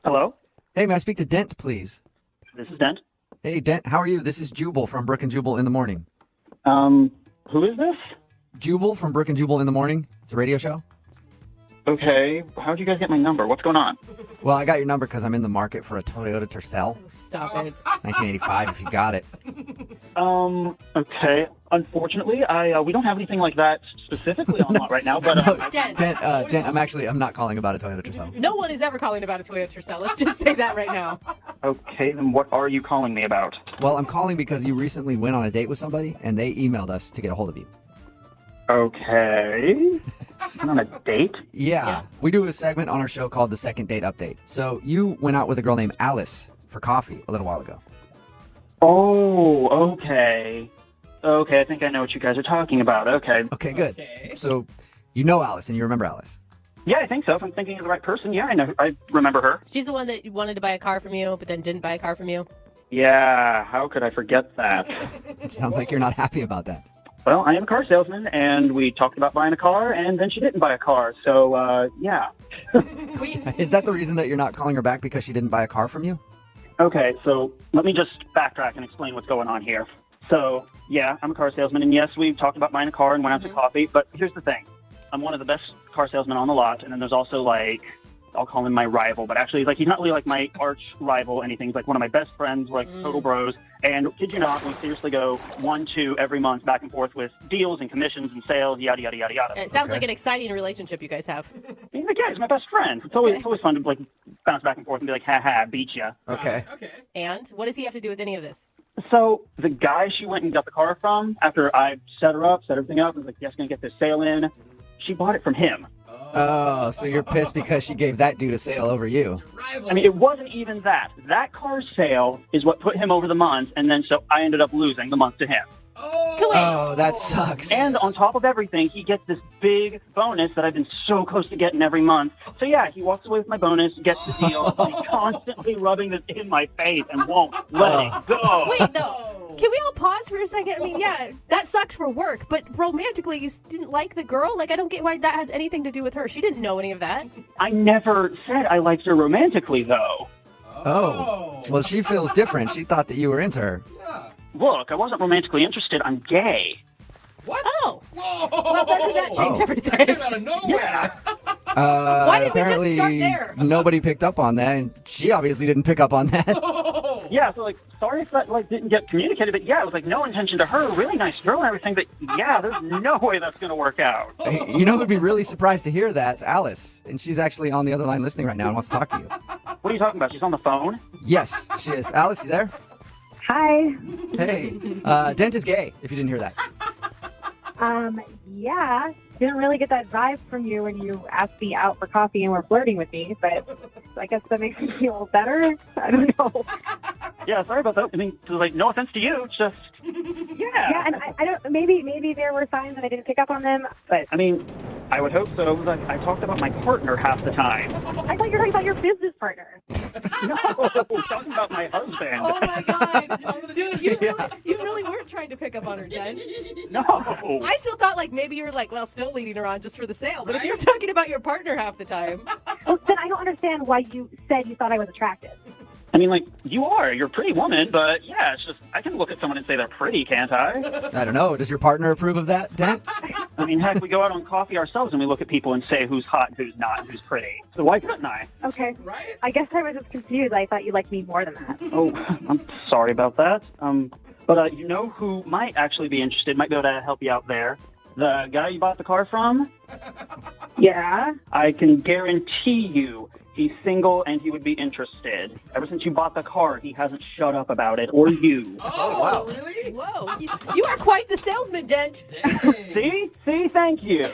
Hello? Hey, may I speak to Dent, please? This is Dent. Hey, Dent, how are you? This is Jubal from Brooke and Jubal in the Morning. Who is this? Jubal from Brooke and Jubal in the Morning. It's a radio show. Okay, how'd you guys get my number? What's going on? Well, I got your number because I'm in the market for a Toyota Tercel. Stop it. 1985, if you got it. Okay. Unfortunately, we don't have anything like that specifically on lot right now, but... Dent. Dent, I'm not calling about a Toyota Tercel. No one is ever calling about a Toyota Tercel. Let's just say that right now. Okay, then what are you calling me about? Well, I'm calling because you recently went on a date with somebody, and they emailed us to get a hold of you. Okay. On a date? Yeah. We do a segment on our show called The Second Date Update. So you went out with a girl named Alice for coffee a little while ago. Oh, okay. Okay, I think I know what you guys are talking about. Okay. Okay, good. So you know Alice and you remember Alice. Yeah, I think so. If I'm thinking of the right person, yeah, I remember her. She's the one that wanted to buy a car from you, but then didn't buy a car from you. Yeah, how could I forget that? It sounds like you're not happy about that. Well, I am a car salesman, and we talked about buying a car, and then she didn't buy a car, so, yeah. Is that the reason that you're not calling her back, because she didn't buy a car from you? Okay, so let me just backtrack and explain what's going on here. So, yeah, I'm a car salesman, and yes, we've talked about buying a car and went out to coffee, but here's the thing. I'm one of the best car salesmen on the lot, and then there's also, I'll call him my rival, but actually, he's not really, my arch rival or anything. He's, one of my best friends. We're, total bros. And kid you not, we seriously go 1-2 every month back and forth with deals and commissions and sales, yada, yada, yada, yada. It sounds like an exciting relationship you guys have. He's my best friend. It's always fun to, bounce back and forth and be like, ha-ha, beat ya. Okay. And what does he have to do with any of this? So the guy she went and got the car from, after I set everything up, was like, yes, going to get this sale in. She bought it from him. Oh, so you're pissed because she gave that dude a sale over you. I mean, it wasn't even that. That car sale is what put him over the month, and then so I ended up losing the month to him. Oh, that sucks. And on top of everything, he gets this big bonus that I've been so close to getting every month. So yeah, he walks away with my bonus, gets the deal, and he's constantly rubbing this in my face and won't let it go. Wait, no. Can we all pause for a second? I mean, yeah, that sucks for work, but romantically, you didn't like the girl? I don't get why that has anything to do with her. She didn't know any of that. I never said I liked her romantically, though. Oh. Well, she feels different. She thought that you were into her. Look, I wasn't romantically interested. I'm gay. What? Oh. Whoa! Well, doesn't that change everything? That came out of nowhere. Why didn't we just Apparently, start there? nobody picked up on that, and she obviously didn't pick up on that. Yeah, so sorry if that didn't get communicated, but yeah, it was no intention to her. Really nice girl and everything, but yeah, there's no way that's gonna work out. Hey, you know who'd be really surprised to hear that? It's Alice, and she's actually on the other line listening right now and wants to talk to you. What are you talking about? She's on the phone? Yes, she is. Alice, you there? Hi. Hey, Dent is gay, if you didn't hear that. Yeah. Didn't really get that vibe from you when you asked me out for coffee and were flirting with me, but I guess that makes me feel better. I don't know. Yeah, sorry about that. I mean, no offense to you, it's just... Yeah. Yeah, and I don't, maybe there were signs that I didn't pick up on them, but... I mean, I would hope so. I talked about my partner half the time. I thought you were talking about your business partner. No, talking about my husband. Oh, my God. You really weren't trying to pick up on her, Jen. No. I still thought, maybe you were, still leading her on just for the sale. But if you're talking about your partner half the time... Well, then I don't understand why you said you thought I was attractive. I mean, you are. You're a pretty woman, but yeah, it's just, I can look at someone and say they're pretty, can't I? I don't know. Does your partner approve of that, Dent? I mean, heck, we go out on coffee ourselves and we look at people and say who's hot, who's not, who's pretty. So why couldn't I? Okay. Right? I guess I was just confused. I thought you liked me more than that. Oh, I'm sorry about that. But you know who might actually be interested, might be able to help you out there? The guy you bought the car from? Yeah? I can guarantee you he's single and he would be interested. Ever since you bought the car, he hasn't shut up about it, or you. Oh, wow. Really? Whoa. You are quite the salesman, Dent. See? Thank you.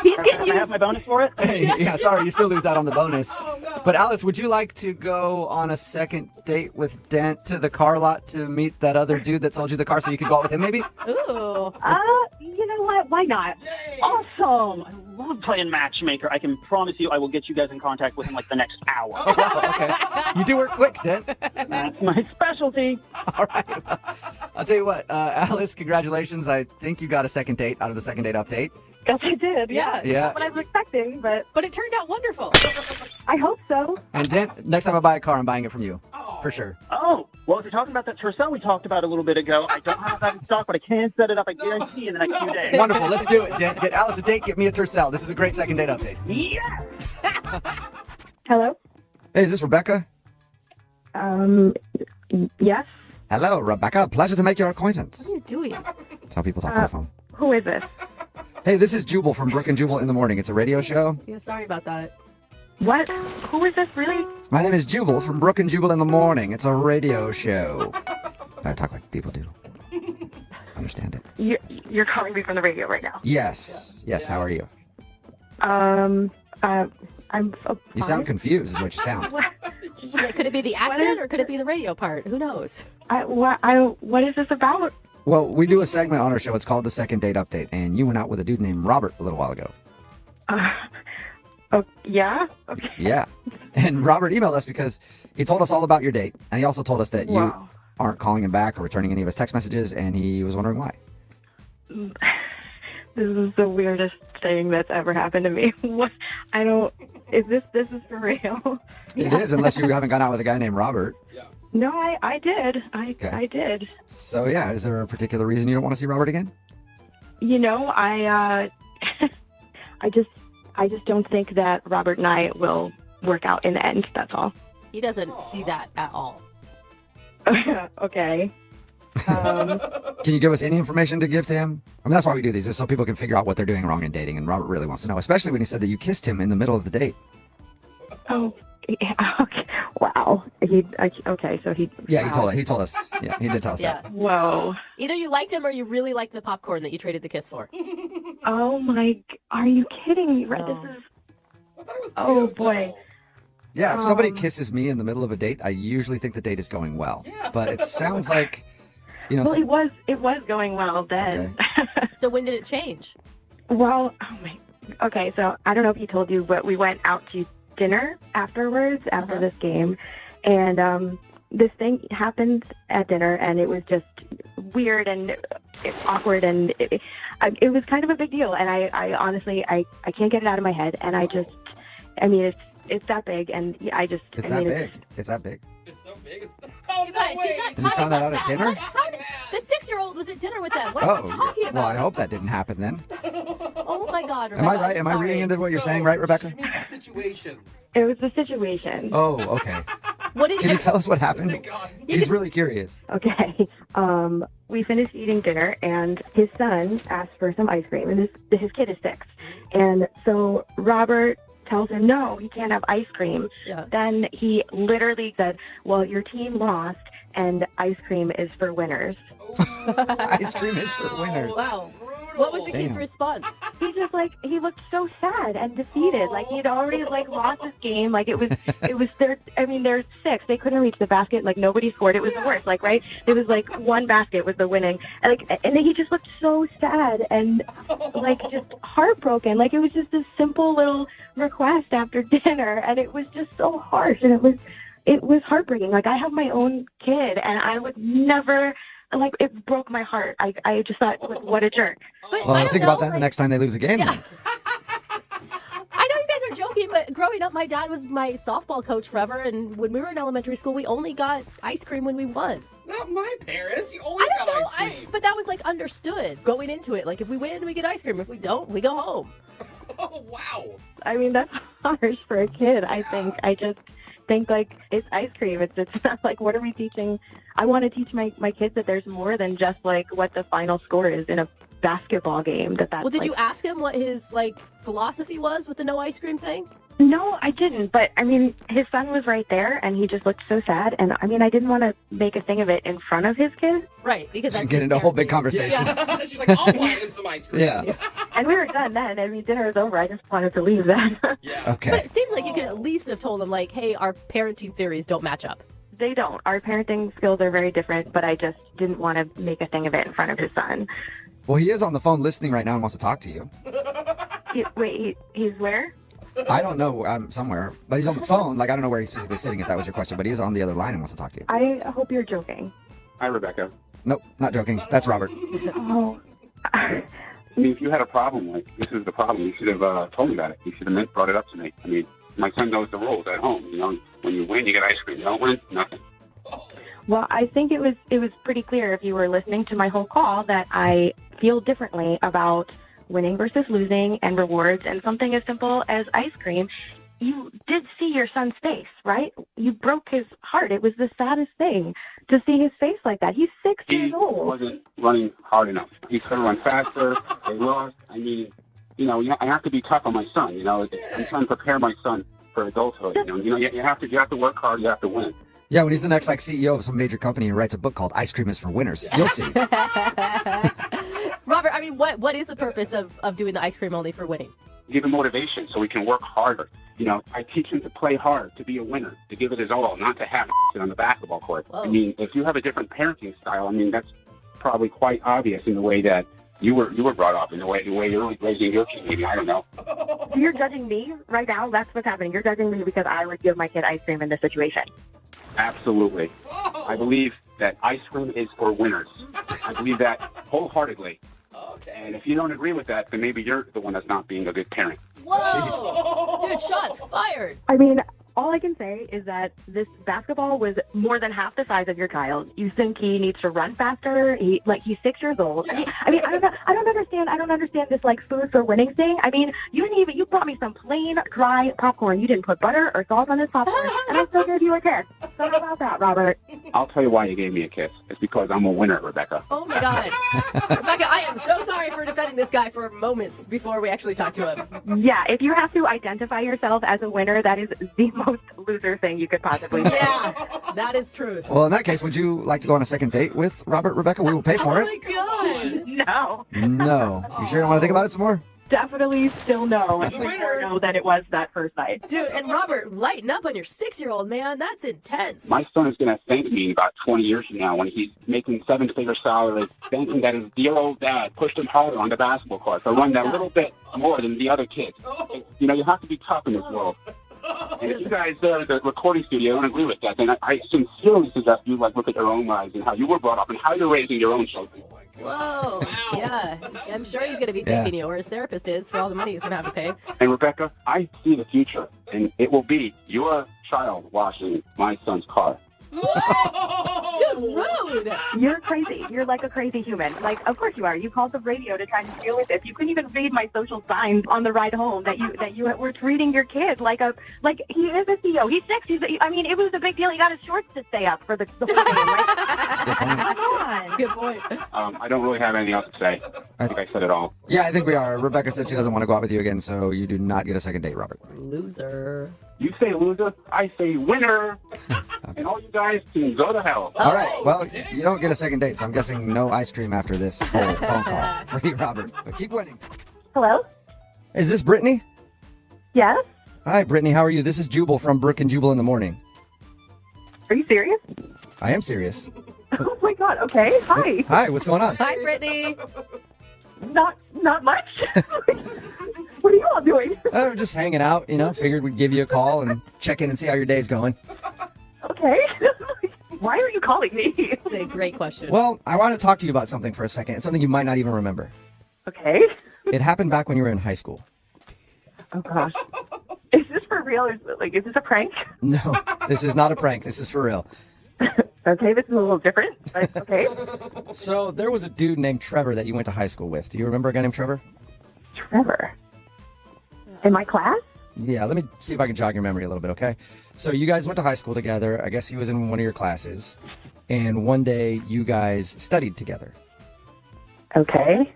He's getting Can I you. have my bonus for it? Hey, yeah, sorry, you still lose out on the bonus. Oh, no. But Alice, would you like to go on a second date with Dent to the car lot to meet that other dude that sold you the car so you could go out with him, maybe? Ooh. You know what? Why not? Awesome! I love playing matchmaker. I can promise you I will get you guys in contact with him the next hour. Wow, okay. You do work quick, Dent. That's my specialty. All right. I'll tell you what, Alice, congratulations. I think you got a second date out of the second date update. Guess I did. Yeah. Yeah. Not what I was expecting, but But it turned out wonderful. I hope so. And Dent, next time I buy a car, I'm buying it from you. Oh. For sure. Oh, well, if you're talking about that Tercel we talked about a little bit ago, I don't have that in stock, but I can set it up, I guarantee, in the next few days. Wonderful. Let's do it, Dent. Get Alice a date. Get me a Tercel. This is a great second date update. Yes! Hello? Hey, is this Rebecca? Yes? Hello, Rebecca. Pleasure to make your acquaintance. What are you doing? That's how people talk on the phone. Who is this? Hey, this is Jubal from Brooke and Jubal in the Morning. It's a radio show. Yeah, sorry about that. What? Who is this, really? My name is Jubal from Brooke and Jubal in the Morning. It's a radio show. I talk like people do. Understand it? You're calling me from the radio right now. Yes. Yes, how are you? I'm You sound confused is what you sound. Yeah, could it be the accent or could it be the radio part? Who knows? What is this about? Well, we do a segment on our show. It's called the Second Date Update, and you went out with a dude named Robert a little while ago. Oh, yeah? Okay. Yeah. And Robert emailed us because he told us all about your date, and he also told us that you Wow. aren't calling him back or returning any of his text messages, and he was wondering why. This is the weirdest thing that's ever happened to me. What? I don't. This is for real? It is, unless you haven't gone out with a guy named Robert. No, I did. I did. So, yeah, is there a particular reason you don't want to see Robert again? You know, I just don't think that Robert and I will work out in the end. That's all. He doesn't see that at all. Okay. Can you give us any information to give to him? I mean, that's why we do these, is so people can figure out what they're doing wrong in dating, and Robert really wants to know, especially when he said that you kissed him in the middle of the date. Oh, yeah, okay. Wow. Okay, so he. Yeah, wow. he told us. Yeah, he did tell us Yeah. that. Whoa. Either you liked him or you really liked the popcorn that you traded the kiss for. Oh my. Are you kidding me? No. This is. I thought it was Oh, cute, boy. Yeah, if somebody kisses me in the middle of a date, I usually think the date is going well. Yeah. But it sounds like, you know, Well, it was going well then. So when did it change? Well, oh my. Okay, so I don't know if he told you, but we went out to dinner afterwards after this game, and this thing happened at dinner, and it was just weird and awkward, and it was kind of a big deal. And I honestly I can't get it out of my head, and I mean it's that big, and I just it's I that mean, big. It's that big. It's so big. It's oh, You no guys, way. she's not And you talking found that about out at dinner? The 6-year-old was at dinner with them. What are you talking about? Well, I hope that didn't happen then. Oh my God, Am I Rebecca, right? Am I sorry. reading into what you're No, saying, right, Rebecca? She means the situation. It was the situation. Oh, okay. What did Can you tell us what happened? Thank God. He's really curious. Okay. We finished eating dinner, and his son asked for some ice cream, and his kid is 6. And so Robert tells him, no, he can't have ice cream. Yeah. Then he literally said, well, your team lost, and ice cream is for winners. Ice cream is for winners. Wow. Brutal. What was the kid's Damn. response? He just he looked so sad and defeated. Like he'd already lost his game. Like it was their, I mean, they're 6. They couldn't reach the basket. Like nobody scored. It was the worst. Like, right. It was like one basket was the winning. And and he just looked so sad and just heartbroken. Like it was just this simple little request after dinner. And it was just so harsh. And it was heartbreaking. Like I have my own kid and I would never, it broke my heart. I just thought, what a jerk. But Well, I don't think about know, that the next time they lose a game. Yeah. then. I know you guys are joking, but growing up, my dad was my softball coach forever, and when we were in elementary school, we only got ice cream when we won. Not my parents. You always I got don't know, ice cream. but that was like understood going into it. Like if we win, we get ice cream. If we don't, we go home. Oh, wow. I mean, that's harsh for a kid, I think. I just think, it's ice cream. It's not what are we teaching? I want to teach my kids that there's more than just, what the final score is in a basketball game. That's Well, did you ask him what his philosophy was with the no ice cream thing? No, I didn't. But, I mean, his son was right there, and he just looked so sad. And, I mean, I didn't want to make a thing of it in front of his kid. Right, because that's Get his into a whole big therapy. conversation. Yeah. She's like, I'll buy him some ice cream. Yeah. And we were done then. I mean, dinner was over. I just wanted to leave then. Yeah. But Okay. it seems like you could at least have told him, hey, our parenting theories don't match up. They don't. Our parenting skills are very different, but I just didn't want to make a thing of it in front of his son. Well, he is on the phone listening right now and wants to talk to you. He's where? I don't know. I'm somewhere, but he's on the phone. I don't know where he's physically sitting, if that was your question, but he is on the other line and wants to talk to you. I hope you're joking. Hi, Rebecca. Nope, not joking. That's Robert. Oh, I mean, if you had a problem, like, this is the problem, you should have told me about it. You should have brought it up to me. I mean, my son knows the rules at home. You know, when you win, you get ice cream. You don't win, nothing. Well, I think it was pretty clear if you were listening to my whole call that I feel differently about winning versus losing and rewards and something as simple as ice cream. You did see your son's face, right? You broke his heart. It was the saddest thing to see his face like that. He's 6 years old. He wasn't running hard enough. He could have run faster. They lost. I mean, you know, I have to be tough on my son. You know, I'm trying to prepare my son for adulthood. You know, you have to work hard. You have to win. Yeah, when he's the next CEO of some major company and writes a book called Ice Cream is for Winners, you'll see. Robert, I mean, what is the purpose of doing the ice cream only for winning? Give him motivation so he can work harder. You know, I teach him to play hard, to be a winner, to give it his all, not to have it on the basketball court. Whoa. I mean, if you have a different parenting style, I mean, that's probably quite obvious in the way that you were brought up, in the way you're raising your kid. Maybe, I don't know. You're judging me right now? That's what's happening. You're judging me because I would give my kid ice cream in this situation. Absolutely. I believe that ice cream is for winners. I believe that wholeheartedly. Okay. And if you don't agree with that, then maybe you're the one that's not being a good parent. Whoa! Dude, shots fired. I mean, all I can say is that this basketball was more than half the size of your child. You think he needs to run faster? He's 6 years old. I mean, I don't know. I don't understand this like food for winning thing. I mean, you brought me some plain dry popcorn. You didn't put butter or salt on this popcorn, and I still gave you a kiss. So how about that, Robert? I'll tell you why you gave me a kiss. It's because I'm a winner, Rebecca. Oh my God. Rebecca, I am so sorry for defending this guy for moments before we actually talk to him. Yeah, if you have to identify yourself as a winner, that is the most loser thing you could possibly say. Yeah, that is truth. Well, in that case, would you like to go on a second date with Robert, Rebecca? We will pay for Oh it. my God. No, No. You sure you want to think about it some more? definitely still no. It's Winner. more no than it was that first night. Dude, and Robert, lighten up on your 6-year-old, man. That's intense. My son is going to thank me in about 20 years from now when he's making 7-figure salaries, thanking that his dear old dad pushed him harder on the basketball court to run that little bit more than the other kids. You know, you have to be tough in this world. And if you guys, the recording studio, don't agree with that, then I sincerely suggest you look at your own lives and how you were brought up and how you're raising your own children. Whoa. Yeah. I'm sure he's going to be thanking you, or his therapist is, for all the money he's going to have to pay. And Rebecca, I see the future, and it will be your child washing my son's car. Dude, rude. You're crazy. You're like a crazy human. Like, of course you are. You called the radio to try to deal with this. You couldn't even read my social signs on the ride home that you were treating your kid like he is a CEO. He's 6. It was a big deal. He got his shorts to stay up for the whole game. Right? Come on. Good point. I don't really have anything else to say. I think I said it all. Yeah, I think we are. Rebecca said she doesn't want to go out with you again, so you do not get a second date, Robert. Loser. You say loser, I say winner. And all you guys can go to hell. All right. Well, you don't get a second date, so I'm guessing no ice cream after this whole phone call for you, Robert. But keep winning. Hello? Is this Brittany? Yes? Hi, Brittany. How are you? This is Jubal from Brooke and Jubal in the Morning. Are you serious? I am serious. Oh my God. Okay. Hi. Hi, what's going on? Hi, Brittany. Not much. What are you all doing? We're just hanging out, figured we'd give you a call and check in and see how your day's going. Okay. Why are you calling me? That's a great question. Well, I want to talk to you about something for a second. It's something you might not even remember. Okay. It happened back when you were in high school. Oh gosh. Is this for real? Is this a prank? No, this is not a prank. This is for real. Okay, this is a little different, but okay. So there was a dude named Trevor that you went to high school with. Do you remember a guy named Trevor? Trevor. In my class? Yeah, let me see if I can jog your memory a little bit, okay? So you guys went to high school together. I guess he was in one of your classes. And one day you guys studied together. Okay.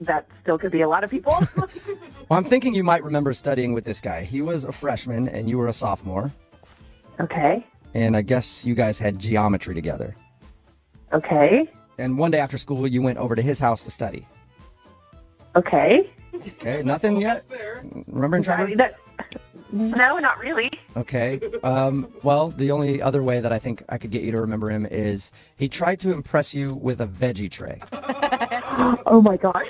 That still could be a lot of people. Well, I'm thinking you might remember studying with this guy. He was a freshman and you were a sophomore. Okay. And I guess you guys had geometry together. Okay. And one day after school, you went over to his house to study. Okay. Okay, nothing yet? There. Remembering Trevor? No, not really. Okay. Well, the only other way that I think I could get you to remember him is he tried to impress you with a veggie tray. Oh my gosh.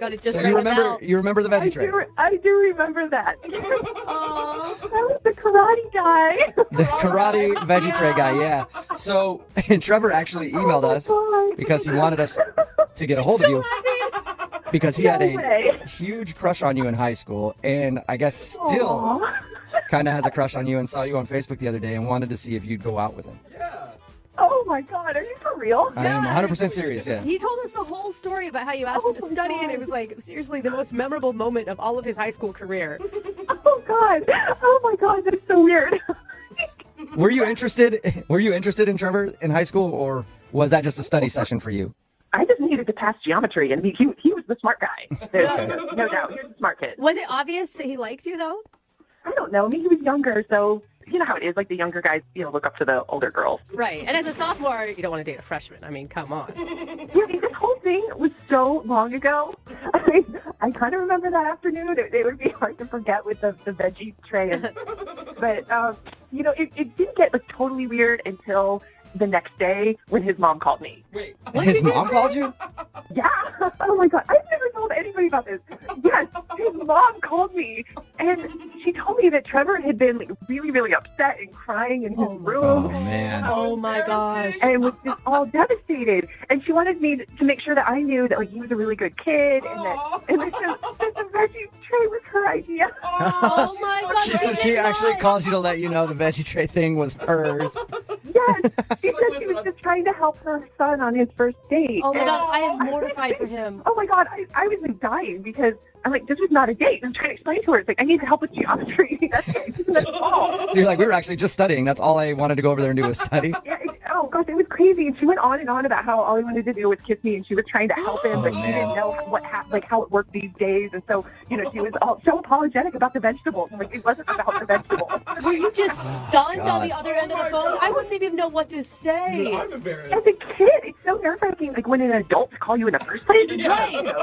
Got it just So rang you a bell. remember the veggie tray? I do remember that. Aw. That was the karate guy. The karate veggie tray guy, yeah. So Trevor actually emailed us God. because he wanted us to get a hold of you. because he No had a way. huge crush on you in high school, and I guess still Aw. kind of has a crush on you, and saw you on Facebook the other day and wanted to see if you'd go out with him. Yeah. Oh my God, are you for real? I am 100% serious, yeah. He told us the whole story about how you asked him to Oh my study, and God. it was like seriously the most memorable moment of all of his high school career. Oh God. Oh my God, that's so weird. Were you interested in Trevor in high school, or was that just a study session for you? I just needed to pass geometry, and he was the smart guy. There's no doubt, he was a smart kid. Was it obvious that he liked you though? I don't know. I mean, he was younger, so you know how it is. Like the younger guys, look up to the older girls. Right. And as a sophomore, you don't want to date a freshman. I mean, come on. Yeah, I mean, this whole thing was so long ago. I kind of remember that afternoon. It would be hard to forget with the veggie tray. But, it didn't get like totally weird until the next day when his mom called me. Wait. His mom called you? Yeah. Oh my God. I've never told anybody about this. Yes. His mom called me and she told me that Trevor had been like really, really upset and crying in his room. Oh, man. Oh my gosh. And was just all devastated. And she wanted me to make sure that I knew that like he was a really good kid and that the veggie tray was her idea. Oh my God. So she actually called you to let you know the veggie tray thing was hers. Yes. She said she was just trying to help her son on his first date. Oh my And- God, I am mortified for him. Oh my God, I was like dying because I'm like, this was not a date. I'm trying to explain to her. It's like, I need help with geometry. That's all. So you're like, we were actually just studying. That's all I wanted to go over there and do was study. Yeah, oh gosh, it was crazy. And she went on and on about how all he wanted to do was kiss me, and she was trying to help him, but she didn't know how it worked these days. And so, she was all so apologetic about the vegetables. I'm like, it wasn't about the vegetables. Were you just stunned on God. the other end of the phone? I wouldn't even know what to say. I'm embarrassed. As a kid, it's so nerve-wracking, like when an adult call you in the first place. Right.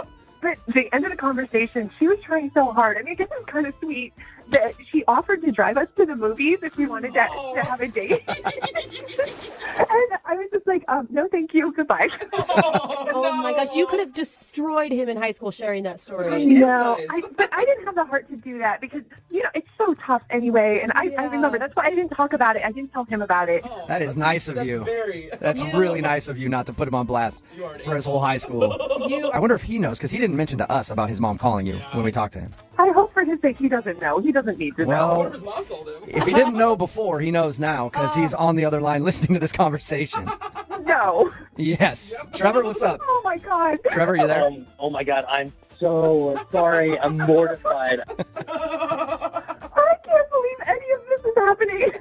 But the end of the conversation, she was trying so hard. I mean, I guess it was kind of sweet that she offered to drive us to the movies if we wanted to have a date. And I was just like, no, thank you. Goodbye. Oh my gosh, you could have destroyed him in high school sharing that story. No, nice. but I didn't have the heart to do that because, it's so tough anyway. And I remember that's why I didn't talk about it. I didn't tell him about it. Oh, That is nice of that's you. That's really nice of you not to put him on blast You already- for his whole high school. I wonder if he knows, because he didn't mention to us about his mom calling you when we talked to him. I hope for his sake he doesn't know. He doesn't need to I Well, wonder if his mom told him. if he didn't know before, he knows now, because he's on the other line listening to this conversation. know. No. Yes. Trevor, what's up? Oh, my God. Trevor, you there? Oh my God, I'm so sorry. I'm mortified. I can't believe any of this is happening.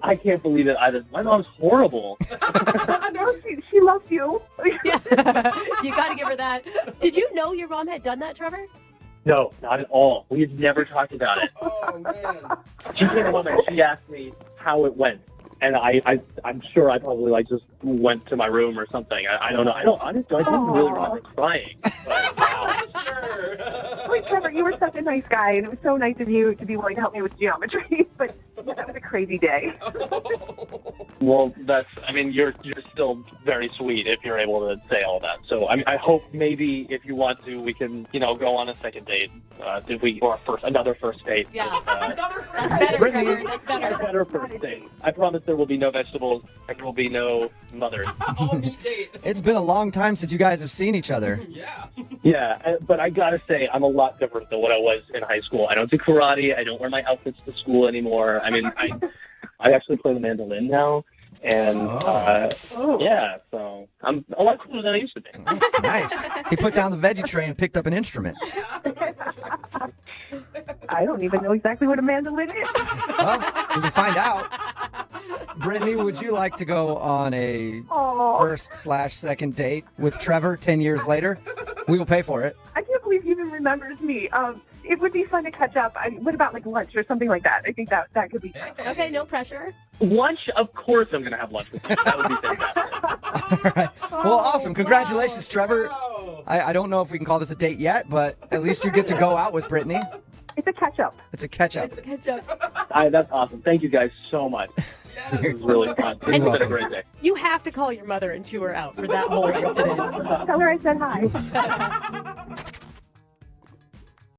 I can't believe it either. My mom's horrible. No, she loves you. Yeah. You got to give her that. Did you know your mom had done that, Trevor? No, not at all. We've never talked about it. Oh, man. She came home and she asked me how it went. And I'm sure I probably just went to my room or something. I don't know. I didn't really remember crying. But, wow. Sure. Wait, Trevor, you were such a nice guy, and it was so nice of you to be willing to help me with geometry. But that was a crazy day. Well, you're still very sweet if you're able to say all that. So, I hope maybe if you want to, we can, go on a second date. Or another first date. Yeah. That's That's better, Brittany. Trevor. That's a better. better first date. I promise there will be no vegetables. There will be no mothers. All meat date. It's been a long time since you guys have seen each other. Yeah. Yeah, but I gotta say, I'm a lot different than what I was in high school. I don't do karate. I don't wear my outfits to school anymore. I actually play the mandolin now. And, yeah, so I'm a lot cooler than I used to be. That's nice. He put down the veggie tray and picked up an instrument. I don't even know exactly what a mandolin is. Well, we can find out. Brittany, would you like to go on a Aw. first/second date with Trevor 10 years later? We will pay for it. I can't believe he even remembers me. It would be fun to catch up. What about lunch or something like that? I think that could be fun. Okay, no pressure. Lunch, of course I'm going to have lunch with you. That would be fantastic. All right. Well, awesome. Congratulations, Trevor. Wow. I don't know if we can call this a date yet, but at least you get to go out with Brittany. It's a catch-up. It's a catch-up. Let's catch up. That's awesome. Thank you guys so much. Yes. It was really fun. It's been a great day. You have to call your mother and chew her out for that whole incident. Tell her I said hi.